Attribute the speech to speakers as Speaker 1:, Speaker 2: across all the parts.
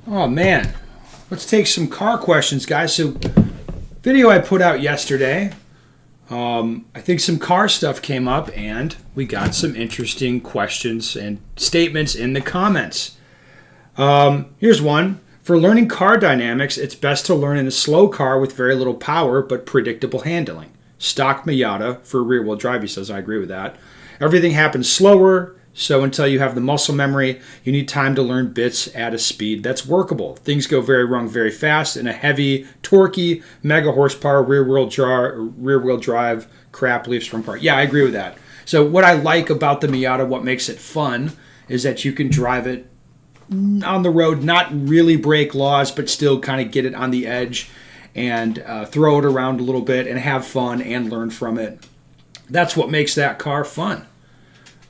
Speaker 1: Oh man, let's take some car questions, guys. So, video I put out yesterday. I think some car stuff came up, and we got some interesting questions and statements in the comments. Here's one. For learning car dynamics, it's best to learn in a slow car with very little power but predictable handling. Stock Miata for rear-wheel drive, he says. I agree with that. Everything happens slower, so until you have the muscle memory, you need time to learn bits at a speed that's workable. Things go very wrong very fast in a heavy, torquey, mega horsepower rear-wheel drive crap leaves from part. Yeah, I agree with that. So what I like about the Miata, what makes it fun, is that you can drive it on the road, not really break laws, but still kind of get it on the edge and throw it around a little bit and have fun and learn from it. That's what makes that car fun.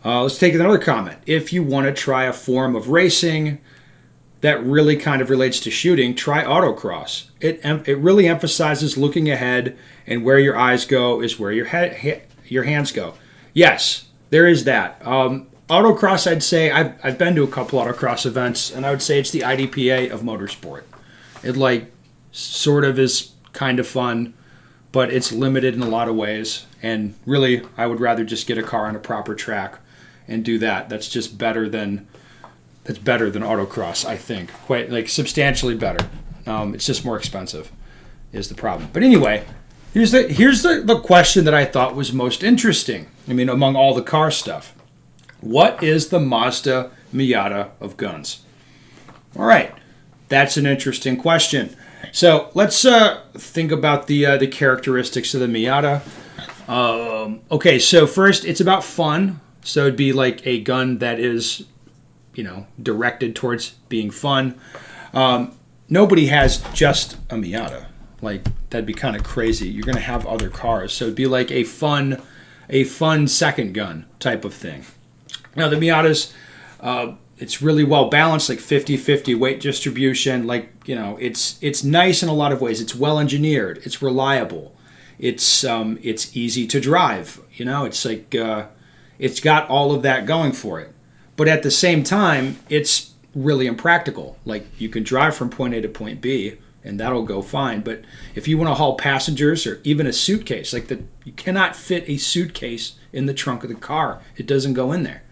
Speaker 1: Let's take another comment. If you want to try a form of racing that really kind of relates to shooting, try autocross. It really emphasizes looking ahead, and where your eyes go is where your hands go. Yes, there is that. Autocross, I'd say, I've been to a couple autocross events, and I would say it's the IDPA of motorsport. It sort of is kind of fun, but it's limited in a lot of ways. And really, I would rather just get a car on a proper track and do that. That's better than autocross, I think. Quite substantially better. It's just more expensive is the problem. But anyway, here's the question that I thought was most interesting. I mean, among all the car stuff. What is the Mazda Miata of guns? All right, that's an interesting question. So let's think about the characteristics of the Miata. Okay, so first, it's about fun. So it'd be like a gun that is, directed towards being fun. Nobody has just a Miata. That'd be kind of crazy. You're going to have other cars. So it'd be like a fun second gun type of thing. Now, the Miatas, it's really well balanced, 50-50 weight distribution. It's nice in a lot of ways. It's well engineered. It's reliable. It's easy to drive. It's got all of that going for it. But at the same time, it's really impractical. You can drive from point A to point B, and that'll go fine. But if you want to haul passengers or even a suitcase, you cannot fit a suitcase in the trunk of the car. It doesn't go in there.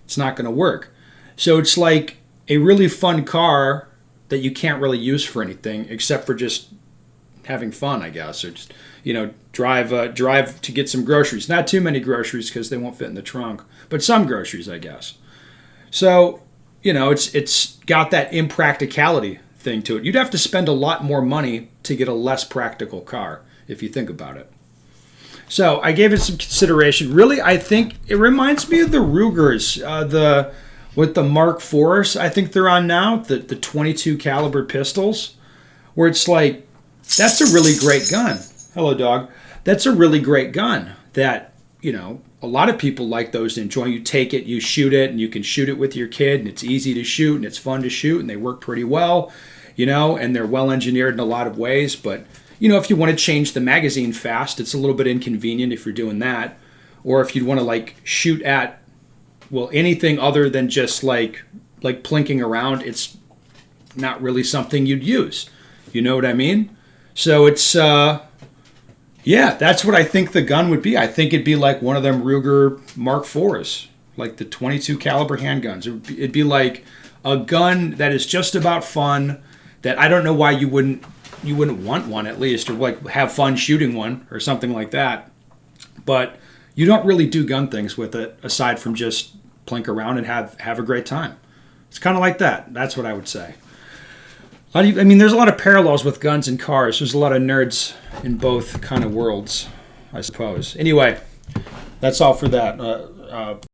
Speaker 1: It's not going to work. So it's like a really fun car that you can't really use for anything except for just having fun, I guess, or just drive to get some groceries. Not too many groceries because they won't fit in the trunk, but some groceries, I guess. So it's got that impracticality thing to it. You'd have to spend a lot more money to get a less practical car if you think about it. So I gave it some consideration. Really, I think it reminds me of the Rugers, with the Mark IVs. I think they're on now, the 22 caliber pistols, where it's that's a really great gun. Hello, dog. That's a really great gun that, a lot of people like those and enjoy. You take it, you shoot it, and you can shoot it with your kid, and it's easy to shoot, and it's fun to shoot, and they work pretty well, and they're well engineered in a lot of ways. But, if you want to change the magazine fast, it's a little bit inconvenient if you're doing that. Or if you'd want to shoot at, anything other than just like plinking around, it's not really something you'd use. You know what I mean? So it's, that's what I think the gun would be. I think it'd be like one of them Ruger Mark IVs, like the 22 caliber handguns. It'd be like a gun that is just about fun, that I don't know why you wouldn't want one, at least, or have fun shooting one or something like that. But you don't really do gun things with it aside from just plink around and have a great time. It's kind of like that. That's what I would say. There's a lot of parallels with guns and cars. There's a lot of nerds in both kind of worlds, I suppose. Anyway, that's all for that.